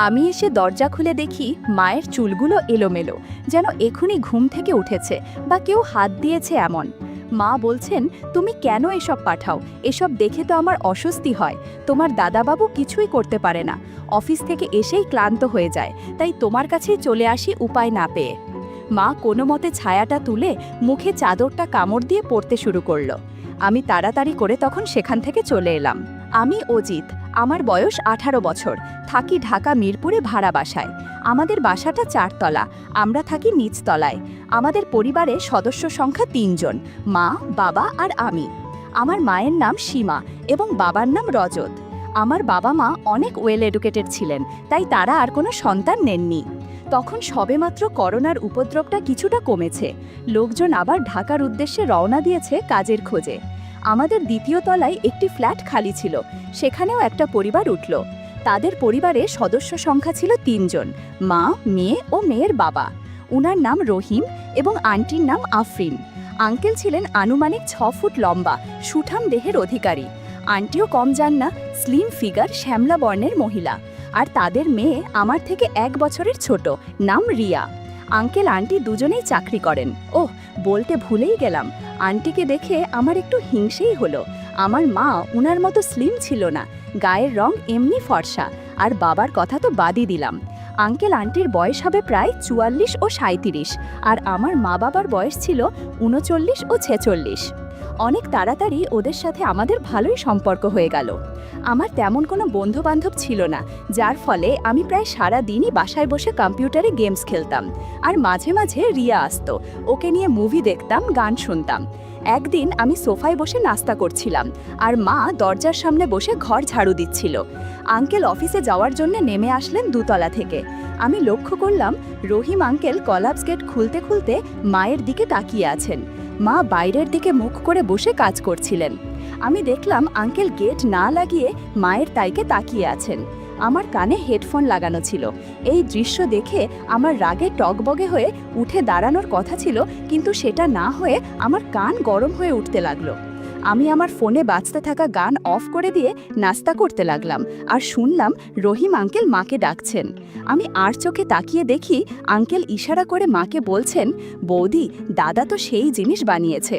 আমি এসে দরজা খুলে দেখি মায়ের চুলগুলো এলোমেলো, যেন এখনই ঘুম থেকে উঠেছে বা কেউ হাত দিয়েছে এমন। মা বলছেন, তুমি কেন এসব পাঠাও? এসব দেখে তো আমার অস্বস্তি হয়। তোমার দাদাবাবু কিছুই করতে পারে না, অফিস থেকে এসেই ক্লান্ত হয়ে যায়, তাই তোমার কাছেই চলে আসি উপায় না পেয়ে। মা কোনো মতে ছায়াটা তুলে মুখে চাদরটা কামড় দিয়ে পড়তে শুরু করলো। আমি তাড়াতাড়ি করে তখন সেখান থেকে চলে এলাম। আমি অজিত, আমার বয়স 18 বছর, থাকি ঢাকা মিরপুরে ভাড়া বাসায়। আমাদের বাসাটা 4 তলা, আমরা থাকি নিচতলায়। আমাদের পরিবারে সদস্য সংখ্যা 3 জন, মা, বাবা আর আমি। আমার মায়ের নাম সীমা এবং বাবার নাম রজত। আমার বাবা মা অনেক ওয়েল এডুকেটেড ছিলেন, তাই তারা আর কোনো সন্তান নেননি। তখন সবেমাত্র করোনার উপদ্রবটা কিছুটা কমেছে, লোকজন আবার ঢাকার উদ্দেশ্যে রওনা দিয়েছে কাজের খোঁজে। আমাদের দ্বিতীয় তলায় একটি ফ্ল্যাট খালি ছিল, সেখানেও একটা পরিবার উঠল। তাদের পরিবারে সদস্য সংখ্যা ছিল 3 জন, মা, মেয়ে ও মেয়ের বাবা। উনার নাম রহিম এবং আন্টির নাম আফরিন। আঙ্কেল ছিলেন আনুমানিক 6 ফুট লম্বা, সুঠাম দেহের অধিকারী। আন্টিও কম যান না, স্লিম ফিগার, শ্যামলা বর্ণের মহিলা। আর তাদের মেয়ে আমার থেকে 1 বছরের ছোট, নাম রিয়া। আঙ্কেল আন্টি দুজনেই চাকরি করেন। ওহ, বলতে ভুলেই গেলাম, আন্টিকে দেখে আমার একটু হিংসেই হলো। আমার মা উনার মতো স্লিম ছিল না, গায়ের রং এমনি ফর্সা, আর বাবার কথা তো বাদই দিলাম। আঙ্কেল আন্টির বয়স হবে প্রায় 44 ও 37, আর আমার মা বাবার বয়স ছিল 39 ও 46। অনেক তাড়াতাড়ি ওদের সাথে আমাদের ভালোই সম্পর্ক হয়ে গেল। আমার তেমন কোনো বন্ধুবান্ধব ছিল না, যার ফলে আমি প্রায় সারা দিনই বাসায় বসে কম্পিউটারে গেমস খেলতাম। আর মাঝে মাঝে রিয়া আসতো, ওকে নিয়ে মুভি দেখতাম, গান শুনতাম। একদিন আমি সোফায় বসে নাস্তা করছিলাম, আর মা দরজার সামনে বসে ঘর ঝাড়ু দিচ্ছিল। আঙ্কেল অফিসে যাওয়ার জন্য নেমে আসলেন দোতলা থেকে। আমি লক্ষ্য করলাম রহিম আঙ্কেল কলাপস গেট খুলতে খুলতে মায়ের দিকে তাকিয়ে আছেন। মা বাইরের দিকে মুখ করে বসে কাজ করছিলেন। আমি দেখলাম আঙ্কেল গেট না লাগিয়ে মায়ের তাইকে তাকিয়ে আছেন। আমার কানে হেডফোন লাগানো ছিল। এই দৃশ্য দেখে আমার রাগে টগবগে হয়ে উঠে দাঁড়ানোর কথা ছিল, কিন্তু সেটা না হয়ে আমার কান গরম হয়ে উঠতে লাগলো। আমি আমার ফোনে বাজতে থাকা গান অফ করে দিয়ে নাস্তা করতে লাগলাম, আর শুনলাম রহিম আঙ্কেল মাকে ডাকছেন। আমি আর চোখে তাকিয়ে দেখি আঙ্কেল ইশারা করে মাকে বলছেন, বৌদি, দাদা তো সেই জিনিস বানিয়েছে।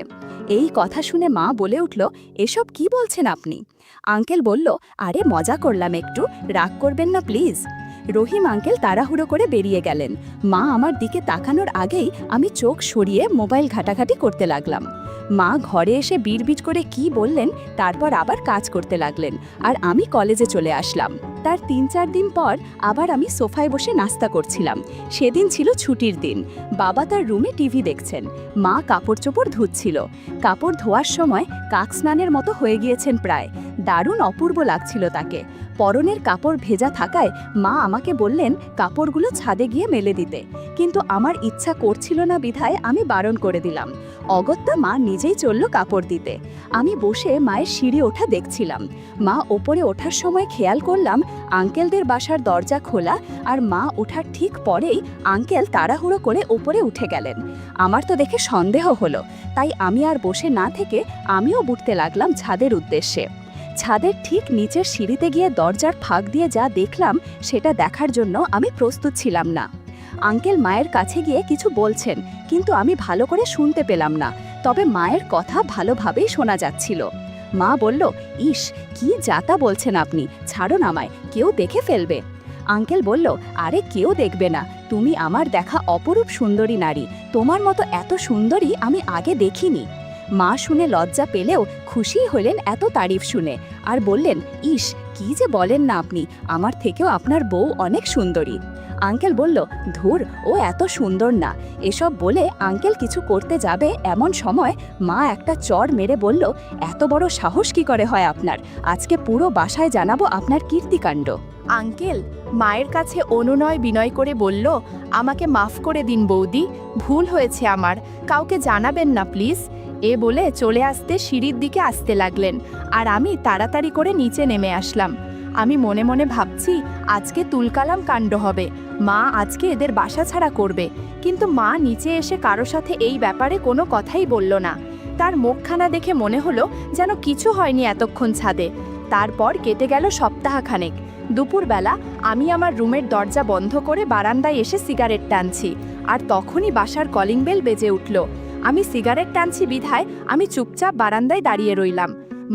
এই কথা শুনে মা বলে উঠল, এসব কি বলছেন আপনি? আঙ্কেল বলল, আরে মজা করলাম একটু, রাগ করবেন না প্লিজ। রহিম আঙ্কেল তাড়াহুড়ো করে বেরিয়ে গেলেন। মা আমার দিকে তাকানোর আগেই আমি চোখ সরিয়ে মোবাইল ঘাটাঘাটি করতে লাগলাম। মা ঘরে এসে বিড়বিড় করে কি বললেন, তারপর আবার কাজ করতে লাগলেন, আর আমি কলেজে চলে আসলাম। তার 3-4 দিন পর আবার আমি সোফায় বসে নাস্তা করছিলাম। সেদিন ছিল ছুটির দিন। বাবা তার রুমে টিভি দেখছেন, মা কাপড় চোপড় ধুচ্ছিল। কাপড় ধোয়ার সময় কাক স্নানের মতো হয়ে গিয়েছেন প্রায়, দারুণ অপূর্ব লাগছিল তাকে। পরনের কাপড় ভেজা থাকায় মা আমাকে বললেন কাপড়গুলো ছাদে গিয়ে মেলে দিতে, কিন্তু আমার ইচ্ছা করছিল না বিধায় আমি বারণ করে দিলাম। অগত্যা মা নিজেই চলল কাপড় দিতে। আমি বসে মায়ের সিঁড়ি ওঠা দেখছিলাম। মা ওপরে ওঠার সময় খেয়াল করলাম আঙ্কেলদের বাসার দরজা খোলা, আর মা ওঠার ঠিক পরেই আঙ্কেল তাড়াহুড়ো করে ওপরে উঠে গেলেন। আমার তো দেখে সন্দেহ হলো, তাই আমি আর বসে না থেকে আমিও উঠতে লাগলাম ছাদের উদ্দেশ্যে। ছাদের ঠিক নিচের সিঁড়িতে গিয়ে দরজার ফাঁক দিয়ে যা দেখলাম সেটা দেখার জন্য আমি প্রস্তুত ছিলাম না। আঙ্কেল মায়ের কাছে গিয়ে কিছু বলছেন, কিন্তু আমি ভালো করে শুনতে পেলাম না, তবে মায়ের কথা ভালোভাবেই শোনা যাচ্ছিল। মা বলল, ইস, কি যাতা বলছেন আপনি, ছাড়ুন আমায়, কেউ দেখে ফেলবে। আঙ্কেল বলল, আরে কেউ দেখবে না, তুমি আমার দেখা অপরূপ সুন্দরী নারী, তোমার মতো এত সুন্দরী আমি আগে দেখিনি। মা শুনে লজ্জা পেলেও খুশি হলেন এত তারিফ শুনে, আর বললেন, ইস, কি যে বলেন না আপনি, আমার থেকেও আপনার বউ অনেক সুন্দরী। আঙ্কেল বলল, ধুর, ও এত সুন্দর না। এসব বলে আঙ্কেল কিছু করতে যাবে এমন সময় মা একটা চড় মেরে বলল, এত বড় সাহস কি করে হয় আপনার? আজকে পুরো বাসায় জানাবো আপনার কীর্তিকাণ্ড। আঙ্কেল মায়ের কাছে অনুনয় বিনয় করে বলল, আমাকে মাফ করে দিন বৌদি, ভুল হয়েছে আমার, কাউকে জানাবেন না প্লিজ। এ বলে চলে আসতে সিঁড়ির দিকে আসতে লাগলেন, আর আমি তাড়াতাড়ি করে নিচে নেমে আসলাম। আমি মনে মনে ভাবছি আজকে তুলকালাম কাণ্ড হবে, মা আজকে এদের বাসা ছাড়া করবে। কিন্তু মা নিচে এসে কারো সাথে এই ব্যাপারে কোনো কথাই বলল না। তার মুখখানা দেখে মনে হলো যেন কিছু হয়নি এতক্ষণ ছাদে। তারপর কেটে গেল সপ্তাহখানেক। দুপুরবেলা আমি আমার রুমের দরজা বন্ধ করে বারান্দায় এসে সিগারেট টানছি, আর তখনই বাসার কলিং বেল বেজে উঠল। আমি সিগারেট টানছি বিধায় আমি চুপচাপ বারান্দায় দাঁড়িয়ে রইলাম।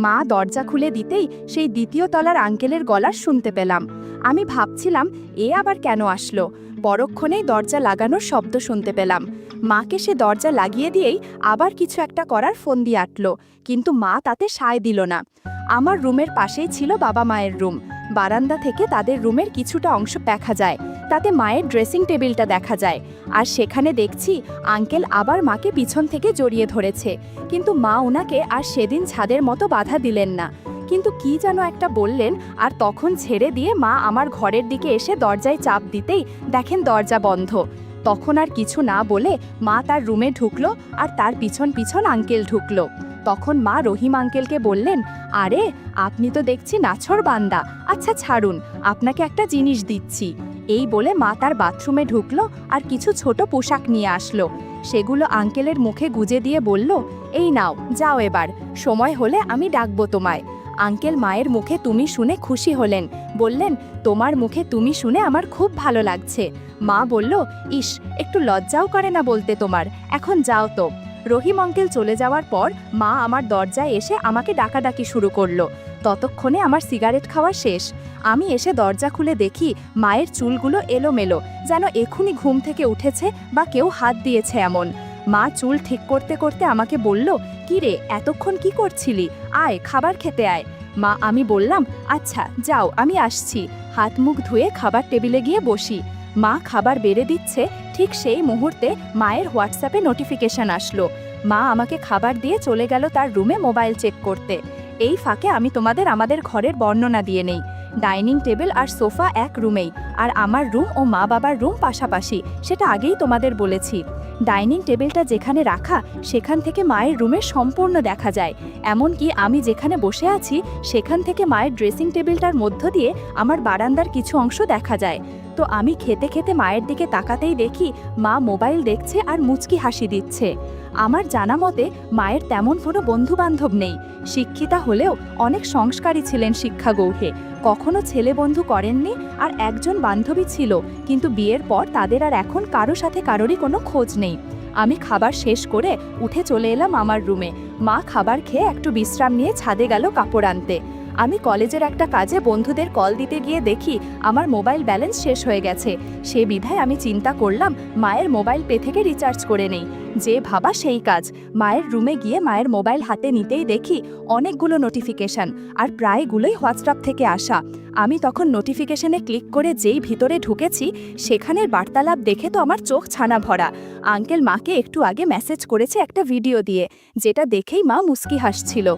মা দরজা খুলে দিতেই সেই দ্বিতীয় তলার আঙ্কেলের গলা শুনতে পেলাম। আমি ভাবছিলাম এ আবার কেন আসলো। পরক্ষণেই দরজা লাগানোর শব্দ শুনতে পেলাম। মাকে সে দরজা লাগিয়ে দিয়েই আবার কিছু একটা করার ফন্দি আঁটল, কিন্তু মা তাতে সায় দিল না। আমার রুমের পাশেই ছিল বাবা মায়ের রুম। বারান্দা থেকে তাদের রুমের কিছুটা অংশ দেখা যায়, তাতে মায়ের ড্রেসিং টেবিলটা দেখা যায়। আর সেখানে দেখছি আঙ্কেল আবার মাকে পিছন থেকে জড়িয়ে ধরেছে, কিন্তু মা ওনাকে আর সেদিন ছাদের মতো বাধা দিলেন না, কিন্তু কি যেন একটা বললেন, আর তখন ছেড়ে দিয়ে মা আমার ঘরের দিকে এসে দরজায় চাপ দিতেই দেখেন দরজা বন্ধ। তখন আর কিছু না বলে মা তার রুমে ঢুকলো, আর তার পিছন পিছন আঙ্কেল ঢুকলো। তখন মা রহিম আঙ্কেলকে বললেন, আরে আপনি তো দেখছি নাছর বান্দা, আচ্ছা ছাড়ুন, আপনাকে একটা জিনিস দিচ্ছি। এই বলে মা তার বাথরুমে ঢুকলো আর কিছু ছোট পোশাক নিয়ে আসলো। সেগুলো আঙ্কেলের মুখে গুজে দিয়ে বলল, এই নাও, যাও এবার, সময় হলে আমি ডাকবো তোমায়। আঙ্কেল মায়ের মুখে তুমি শুনে খুশি হলেন, বললেন, তোমার মুখে তুমি শুনে আমার খুব ভালো লাগছে। মা বলল, ইস, একটু লজ্জাও করে না বলতে তোমার, এখন যাও তো। রহিম আঙ্কেল চলে যাওয়ার পর মা আমার দরজায় এসে আমাকে ডাকাডাকি শুরু করলো। ততক্ষণে আমার সিগারেট খাওয়া শেষ। আমি এসে দরজা খুলে দেখি মায়ের চুলগুলো এলোমেলো, যেন এখুনি ঘুম থেকে উঠেছে বা কেউ হাত দিয়েছে এমন। মা চুল ঠিক করতে করতে আমাকে বলল, কি রে, এতক্ষণ কি করছিলি, আয় খাবার খেতে আয়। মা আমি বললাম, আচ্ছা যাও, আমি আসছি। হাত মুখ ধুয়ে খাবার টেবিলে গিয়ে বসি। মা খাবার বেড়ে দিচ্ছে, ঠিক সেই মুহূর্তে মায়ের হোয়াটসঅ্যাপে নোটিফিকেশন আসলো। মা আমাকে খাবার দিয়ে চলে গেল তার রুমে মোবাইল চেক করতে। এই ফাঁকে আমি তোমাদের আমাদের ঘরের বর্ণনা দিয়ে নেই। ডাইনিং টেবিল আর সোফা এক রুমেই, আর আমার রুম ও মা বাবার রুম পাশাপাশি, সেটা আগেই তোমাদের বলেছি। ডাইনিং টেবিলটা যেখানে রাখা সেখান থেকে মায়ের রুমের সম্পূর্ণ দেখা যায়, এমনকি আমি যেখানে বসে আছি সেখান থেকে মায়ের ড্রেসিং টেবিলটার মধ্য দিয়ে আমার বারান্দার কিছু অংশ দেখা যায়। তো আমি খেতে খেতে মায়ের দিকে তাকাতেই দেখি মা মোবাইল দেখছে আর মুচকি হাসি দিচ্ছে। আমার জানা মতে মায়ের তেমন কোনো বন্ধুবান্ধব নেই। শিক্ষিতা হলেও অনেক সংস্কারী ছিলেন শিক্ষাগৌহে, কখনো ছেলে বন্ধু করেননি। আর একজন বান্ধবী ছিল, কিন্তু বিয়ের পর তাদের আর এখন কারো সাথে কারোরই কোনো খোঁজ নেই। আমি খাবার শেষ করে উঠে চলে এলাম আমার রুমে। মা খাবার খেয়ে একটু বিশ্রাম নিয়ে ছাদে গেল কাপড় আনতে। আমি কলেজের একটা কাজে বন্ধুদের কল দিতে গিয়ে দেখি আমার মোবাইল ব্যালেন্স শেষ হয়ে গেছে। সে বিধায় আমি চিন্তা করলাম মায়ের মোবাইল পে থেকে রিচার্জ করে নেই। যে ভাবা সেই কাজ। মায়ের রুমে গিয়ে মায়ের মোবাইল হাতে নিতেই দেখি অনেকগুলো নোটিফিকেশন, আর প্রায়গুলোই হোয়াটসঅ্যাপ থেকে আসা। আমি তখন নোটিফিকেশনে ক্লিক করে যেই ভিতরে ঢুকেছি সেখানের বার্তালাপ দেখে তো আমার চোখ ছানা ভরা। আঙ্কেল মাকে একটু আগে মেসেজ করেছে একটা ভিডিও দিয়ে, যেটা দেখেই মা মুস্কি হাসছিল।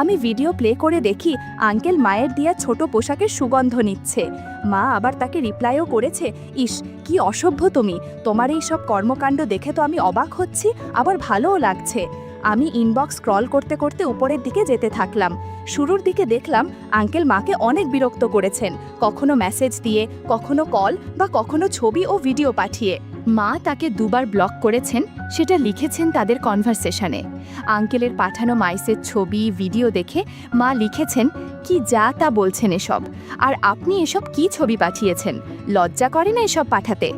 আমি ভিডিও প্লে করে দেখি আঙ্কেল মায়ের দিয়া ছোট পোশাকের সুগন্ধ নিচ্ছে। মা আবার তাকে রিপ্লাইও করেছে, ইস কি অসভ্য তুমি, তোমার এই সব কর্মকাণ্ড দেখে তো আমি অবাক হচ্ছি, আবার ভালোও লাগছে। আমি ইনবক্স স্ক্রল করতে করতে উপরের দিকে যেতে থাকলাম। শুরুর দিকে দেখলাম আঙ্কেল মাকে অনেক বিরক্ত করেছেন, কখনো মেসেজ দিয়ে, কখনো কল বা কখনো ছবি ও ভিডিও পাঠিয়ে। মা তাকে দুবার ব্লক করেছেন, সেটা লিখেছেন তাদের কনভারসেশনে। আঙ্কেলের পাঠানো মাইসের ছবি ভিডিও দেখে মা লিখেছেন, কি যা তা বলছেন এসব, আর আপনি এসব কি ছবি পাঠিয়েছেন, লজ্জা করে না এসব পাঠাতে।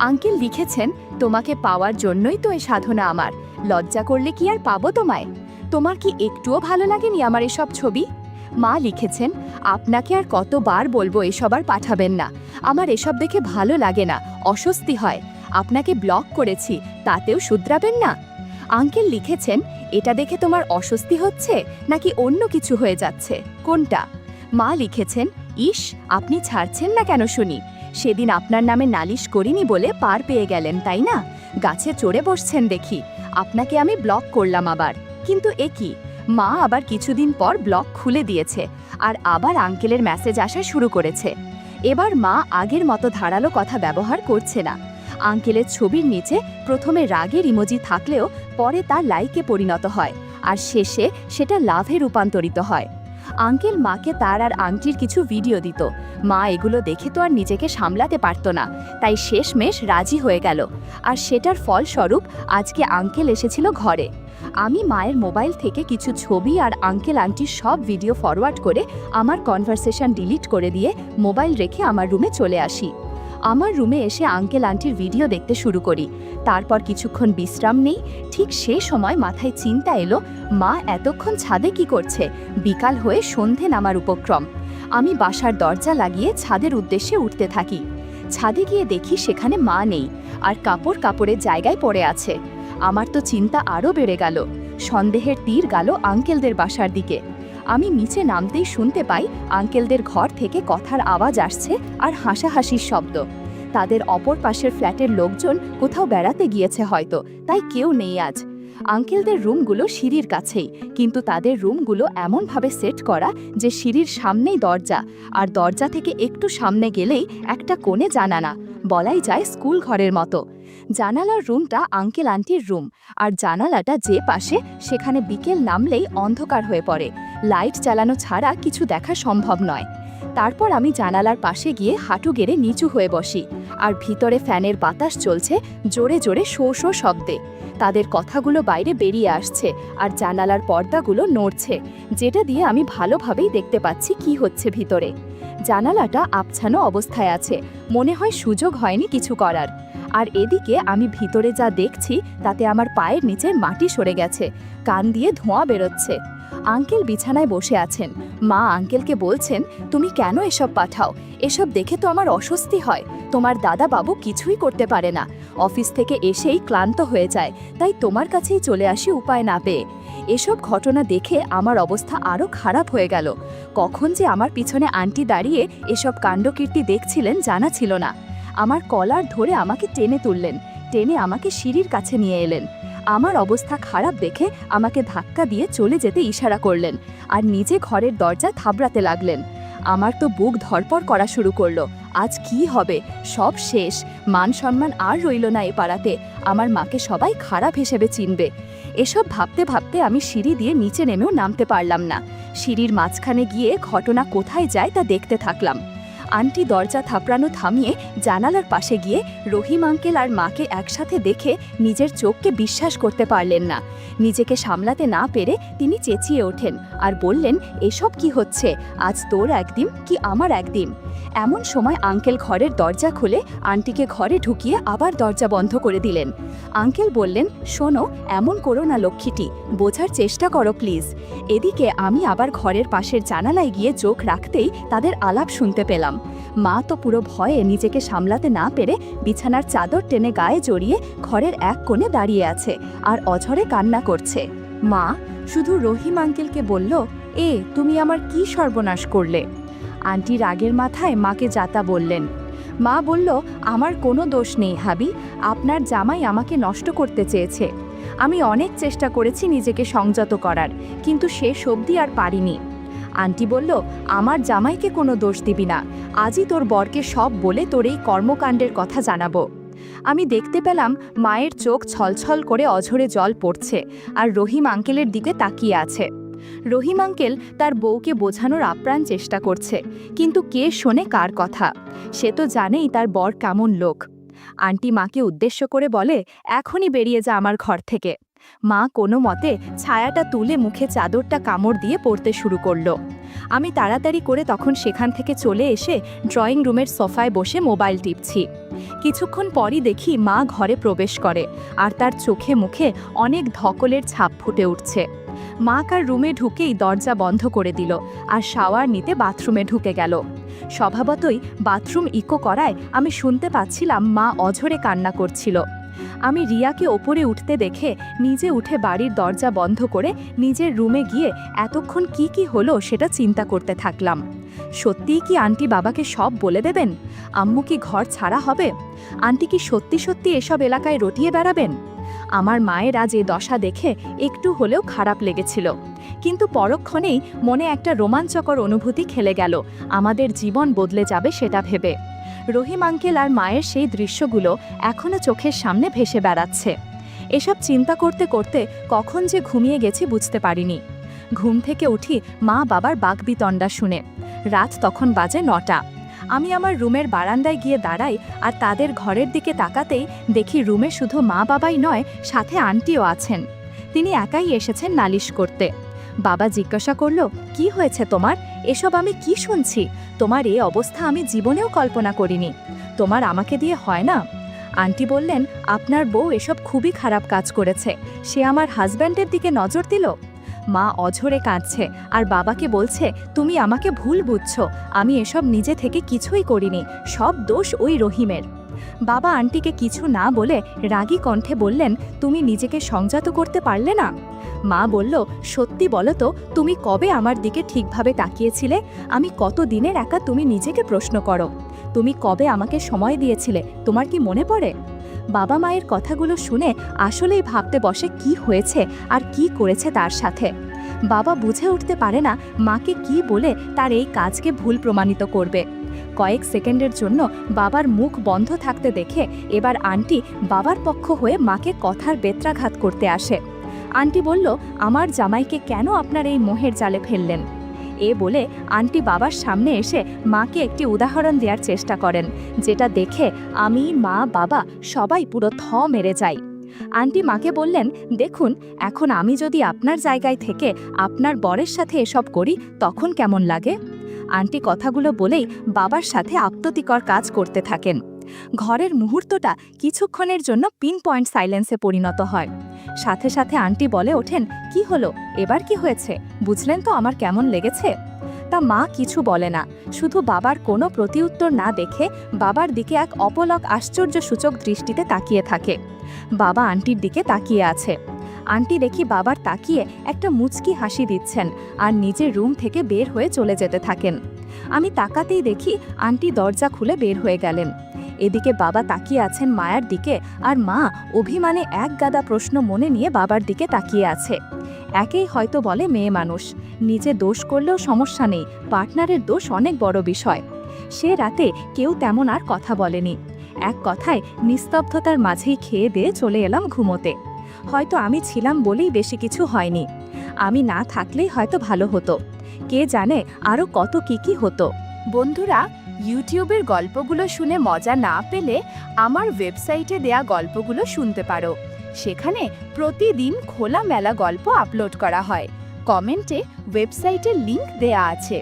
আঙ্কেল লিখেছেন, তোমাকে পাওয়ার জন্যই তো এই সাধনা আমার, লজ্জা করলে কি আর পাবো তোমায়, তোমার কি একটুও ভালো লাগেনি আমার এসব ছবি। মা লিখেছেন, আপনাকে আর কতবার বলবো এসব আর পাঠাবেন না, আমার এসব দেখে ভালো লাগে না, অস্বস্তি হয়, আপনাকে ব্লক করেছি, তাতেও শুধরাবেন না। আঙ্কেল লিখেছেন, এটা দেখে তোমার অস্বস্তি হচ্ছে নাকি অন্য কিছু হয়ে যাচ্ছে, কোনটা? মা লিখেছেন, ইস আপনি ছাড়ছেন না কেন শুনি, সেদিন আপনার নামে নালিশ করিনি বলে পার পেয়ে গেলেন তাই না, গাছে চড়ে বসছেন দেখি, আপনাকে আমি ব্লক করলাম আবার। কিন্তু এ কি, মা আবার কিছুদিন পর ব্লক খুলে দিয়েছে, আর আবার আঙ্কেলের মেসেজ আসা শুরু করেছে। এবার মা আগের মতো ধারালো কথা ব্যবহার করছে না। আঙ্কেলের ছবির নিচে প্রথমে রাগের ইমোজি থাকলেও পরে তা লাইকে পরিণত হয়, আর শেষে সেটা লাভে রূপান্তরিত হয়। আঙ্কেল মাকে তার আর আংটির কিছু ভিডিও দিত। মা এগুলো দেখে তো আর নিজেকে সামলাতে পারত না, তাই শেষমেশ রাজি হয়ে গেল। আর সেটার ফলস্বরূপ আজকে আঙ্কেল এসেছিল ঘরে। আমি মায়ের মোবাইল থেকে কিছু ছবি আর আঙ্কেল আন্টির সব ভিডিও ফরওয়ার্ড করে আমার কনভারসেশন ডিলিট করে দিয়ে মোবাইল রেখে আমার রুমে চলে আসি। আমার রুমে এসে আঙ্কেল আন্টির ভিডিও দেখতে শুরু করি। তারপর কিছুক্ষণ বিশ্রাম নেই। ঠিক সে সময় মাথায় চিন্তা এলো, মা এতক্ষণ ছাদে কি করছে? বিকাল হয়ে সন্ধে নামার উপক্রম। আমি বাসার দরজা লাগিয়ে ছাদের উদ্দেশ্যে উঠতে থাকি। ছাদে গিয়ে দেখি সেখানে মা নেই, আর কাপড়ের জায়গায় পড়ে আছে। আমার তো চিন্তা আরও বেড়ে গেল। সন্দেহের তীর গেল আঙ্কেলদের বাসার দিকে। আমি নিচে নামতেই শুনতে পাই আঙ্কেলদের ঘর থেকে কথার আওয়াজ আসছে আর হাসাহাসির শব্দ। তাদের অপর পাশের ফ্ল্যাটের লোকজন কোথাও বেড়াতে গিয়েছে হয়তো, তাই কেউ নেই আজ। আঙ্কেলদের রুমগুলো সিঁড়ির কাছেই, কিন্তু তাদের রুমগুলো এমনভাবে সেট করা যে সিঁড়ির সামনেই দরজা, আর দরজা থেকে একটু সামনে গেলেই একটা কোণে জানালা, বলাই যায় স্কুল ঘরের মতো। জানালার রুমটা আঙ্কেল আন্টির রুম, আর জানালাটা যে পাশে সেখানে বিকেল নামলেই অন্ধকার হয়ে পড়ে। লাইট চালানো ছাড়া কিছু দেখা সম্ভব নয়। তারপর আমি জানালার পাশে গিয়ে হাঁটু গেড়ে নিচু হয়ে বসি, আর ভিতরে ফ্যানের বাতাস চলছে জোরে জোরে শো শো শব্দে। তাদের কথাগুলো বাইরে বেরিয়ে আসছে, আর জানালার পর্দাগুলো নড়ছে, যেটা দিয়ে আমি ভালোভাবেই দেখতে পাচ্ছি কি হচ্ছে ভিতরে। জানালাটা আবছানো অবস্থায় আছে, মনে হয় সুযোগ হয়নি কিছু করার। আর এদিকে আমি ভিতরে যা দেখছি তাতে আমার পায়ের নিচে মাটি সরে গেছে, কান দিয়ে ধোঁয়া বেরোচ্ছে। আঙ্কেল বিছানায় বসে আছেন। মা আঙ্কেলকে বলছেন, তুমি কেন এসব পাঠাও? এসব দেখে তো আমার অস্বস্তি হয়। তোমার দাদা বাবু কিছুই করতে পারে না, অফিস থেকে এসেই ক্লান্ত হয়ে যায়, তাই তোমার কাছেই চলে আসি উপায় না পেয়ে। এসব ঘটনা দেখে আমার অবস্থা আরও খারাপ হয়ে গেল। কখন যে আমার পিছনে আন্টি দাঁড়িয়ে এসব কাণ্ডকীর্তি দেখছিলেন জানা ছিল না। আমার কলার ধরে আমাকে টেনে তুললেন, টেনে আমাকে সিঁড়ির কাছে নিয়ে এলেন। আমার অবস্থা খারাপ দেখে আমাকে ধাক্কা দিয়ে চলে যেতে ইশারা করলেন, আর নিজে ঘরের দরজা থাবড়াতে লাগলেন। আমার তো বুক ধড়পড় করা শুরু করলো। আজ কি হবে? সব শেষ। মান সম্মান আর রইল না এ পাড়াতে। আমার মাকে সবাই খারাপ হিসেবে চিনবে। এসব ভাবতে ভাবতে আমি সিঁড়ি দিয়ে নিচে নেমেও নামতে পারলাম না। সিঁড়ির মাঝখানে গিয়ে ঘটনা কোথায় যায় তা দেখতে থাকলাম। আন্টি দরজা থাপড়ানো থামিয়ে জানালার পাশে গিয়ে রহিম আঙ্কেল আর মাকে একসাথে দেখে নিজের চোখকে বিশ্বাস করতে পারলেন না। নিজেকে সামলাতে না পেরে তিনি চেঁচিয়ে ওঠেন আর বললেন, এসব কি হচ্ছে? আজ তোর একদিন কি আমার একদিন? এমন সময় আঙ্কেল ঘরের দরজা খুলে আন্টিকে ঘরে ঢুকিয়ে আবার দরজা বন্ধ করে দিলেন। আঙ্কেল বললেন, শোনো, এমন করো না লক্ষ্মীটি, বোঝার চেষ্টা করো প্লিজ। এদিকে আমি আবার ঘরের পাশের জানালায় গিয়ে চোখ রাখতেই তাদের আলাপ শুনতে পেলাম। মা তো পুরো ভয়ে নিজেকে সামলাতে না পেরে বিছানার চাদর টেনে গায়ে জড়িয়ে ঘরের এক কোণে দাঁড়িয়ে আছে আর অঝরে কান্না করছে। মা শুধু রহিম আঙ্কেলকে বলল, তুমি আমার কি সর্বনাশ করলে? আন্টি রাগের মাথায় মাকে যাতা বললেন। মা বলল, আমার কোনো দোষ নেই হাবি, আপনার জামাই আমাকে নষ্ট করতে চেয়েছে। আমি অনেক চেষ্টা করেছি নিজেকে সংযত করার, কিন্তু শেষ অবধি আর পারিনি। আন্টি বলল, আমার জামাইকে কোনো দোষ দিবি না, আজই তোর বরকে সব বলে তোর এই কর্মকাণ্ডের কথা জানাবো। আমি দেখতে পেলাম মায়ের চোখ ছলছল করে অঝরে জল পড়ছে, আর রহিম আঙ্কেলের দিকে তাকিয়ে আছে। রহিম আঙ্কেল তার বউকে বোঝানোর আপ্রাণ চেষ্টা করছে, কিন্তু কে শোনে কার কথা? সে তো জানেই তার বর কেমন লোক। আন্টি মাকে উদ্দেশ্য করে বলে, এখনই বেরিয়ে যা আমার ঘর থেকে। মা কোনো মতে ছায়াটা তুলে মুখে চাদরটা কামড় দিয়ে পড়তে শুরু করলো। আমি তাড়াতাড়ি করে তখন সেখান থেকে চলে এসে ড্রয়িং রুমের সোফায় বসে মোবাইল টিপছি। কিছুক্ষণ পরই দেখি মা ঘরে প্রবেশ করে, আর তার চোখে মুখে অনেক ধকলের ছাপ ফুটে উঠছে। মা কার রুমে ঢুকেই দরজা বন্ধ করে দিল আর শাওয়ার নিতে বাথরুমে ঢুকে গেল। স্বভাবতই বাথরুম ইকো করায় আমি শুনতে পাচ্ছিলাম মা অঝরে কান্না করছিল। আমি রিয়াকে ওপরে উঠতে দেখে নিজে উঠে বাড়ির দরজা বন্ধ করে নিজের রুমে গিয়ে এতক্ষণ কি হলো সেটা চিন্তা করতে থাকলাম। সত্যিই কি আন্টি বাবাকে সব বলে দেবেন? আম্মু কি ঘর ছাড়া হবে? আন্টি কি সত্যি সত্যি এসব এলাকায় রটিয়ে বেড়াবেন? আমার মায়ের আজ এ দশা দেখে একটু হলেও খারাপ লেগেছিল, কিন্তু পরক্ষণেই মনে একটা রোমাঞ্চকর অনুভূতি খেলে গেল, আমাদের জীবন বদলে যাবে সেটা ভেবে। রহিম আঙ্কেল আর মায়ের সেই দৃশ্যগুলো এখনও চোখের সামনে ভেসে বেড়াচ্ছে। এসব চিন্তা করতে করতে কখন যে ঘুমিয়ে গেছি বুঝতে পারিনি। ঘুম থেকে উঠি মা বাবার বাকবিতণ্ডা শুনে। রাত তখন বাজে 9টা। আমি আমার রুমের বারান্দায় গিয়ে দাঁড়াই আর তাদের ঘরের দিকে তাকাতেই দেখি রুমে শুধু মা বাবাই নয়, সাথে আন্টিও আছেন। তিনি একাই এসেছেন নালিশ করতে। বাবা জিজ্ঞাসা করল, কি হয়েছে তোমার? এসব আমি কি শুনছি? তোমার এই অবস্থা আমি জীবনেও কল্পনা করিনি। তোমার আমাকে দিয়ে হয় না? আন্টি বললেন, আপনার বউ এসব খুবই খারাপ কাজ করেছে। সে আমার হাজব্যান্ডের দিকে নজর দিল। মা অঝরে কাঁদছে আর বাবাকে বলছে, তুমি আমাকে ভুল বুঝছো, আমি এসব নিজে থেকে কিছুই করিনি, সব দোষ ওই রহিমের। বাবা আন্টিকে কিছু না বলে রাগী কণ্ঠে বললেন, তুমি নিজেকে সংযত করতে পারলে না? মা বলল, সত্যি বলো তো, তুমি কবে আমার দিকে ঠিকভাবে তাকিয়েছিলে? আমি কত দিনের একা, তুমি নিজেকে প্রশ্ন করো। তুমি কবে আমাকে সময় দিয়েছিলে, তোমার কি মনে পড়ে? বাবা মায়ের কথাগুলো শুনে আসলেই ভাবতে বসে কি হয়েছে আর কি করেছে তার সাথে। বাবা বুঝে উঠতে পারে না মাকে কি বলে তার এই কাজকে ভুল প্রমাণিত করবে। কয়েক সেকেন্ডের জন্য বাবার মুখ বন্ধ থাকতে দেখে এবার আন্টি বাবার পক্ষ হয়ে মাকে কথার বেত্রাঘাত করতে আসে। আন্টি বলল, আমার জামাইকে কেন আপনার এই মোহের জালে ফেললেন? এ বলে আন্টি বাবার সামনে এসে মাকে একটি উদাহরণ দেওয়ার চেষ্টা করেন, যেটা দেখে আমি, মা, বাবা সবাই পুরো থ মেরে যাই। আন্টি মাকে বললেন, দেখুন, এখন আমি যদি আপনার জায়গায় থেকে আপনার বরের সাথে এসব করি তখন কেমন লাগে? আন্টি কথাগুলো বলেই বাবার সাথে আপ্ততিকর কাজ করতে থাকেন। ঘরের মুহূর্তটা কিছুক্ষণের জন্য পিন পয়েন্ট সাইলেন্সে পরিণত হয়। সাথে সাথে আন্টি বলে ওঠেন, কি হলো, এবার কি হয়েছে? বুঝলেন তো আমার কেমন লেগেছে? তা মা কিছু বলে না, শুধু বাবার কোনো প্রতিউত্তর না দেখে বাবার দিকে এক অপলক আশ্চর্যসূচক দৃষ্টিতে তাকিয়ে থাকে। বাবা আন্টির দিকে তাকিয়ে আছে। আন্টি দেখি বাবার তাকিয়ে একটা মুচকি হাসি দিচ্ছেন আর নিজের রুম থেকে বের হয়ে চলে যেতে থাকেন। আমি তাকাতেই দেখি আন্টি দরজা খুলে বের হয়ে গেলেন। এদিকে বাবা তাকিয়ে আছেন মায়ের দিকে আর মা অভিমানে এক গাদা প্রশ্ন মনে নিয়ে বাবার দিকে তাকিয়ে আছে। একেই হয়তো বলে মেয়ে মানুষ, নিজে দোষ করলেও সমস্যা নেই, পার্টনারের দোষ অনেক বড় বিষয়। সে রাতে কেউ তেমন আর কথা বলেনি। এক কথায় নিস্তব্ধতার মাঝেই খেয়ে দিয়ে চলে এলাম ঘুমোতে। হয়তো আমি ছিলাম বলেই বেশি কিছু হয়নি। আমি না থাকলেই হয়তো ভালো হতো। কে জানে আরও কত কি হতো। বন্ধুরা, ইউটিউবের গল্পগুলো শুনে মজা না পেলে আমার ওয়েবসাইটে দেয়া গল্পগুলো শুনতে পারো। সেখানে প্রতিদিন খোলামেলা গল্প আপলোড করা হয়। কমেন্টে ওয়েবসাইটের লিংক দেয়া আছে।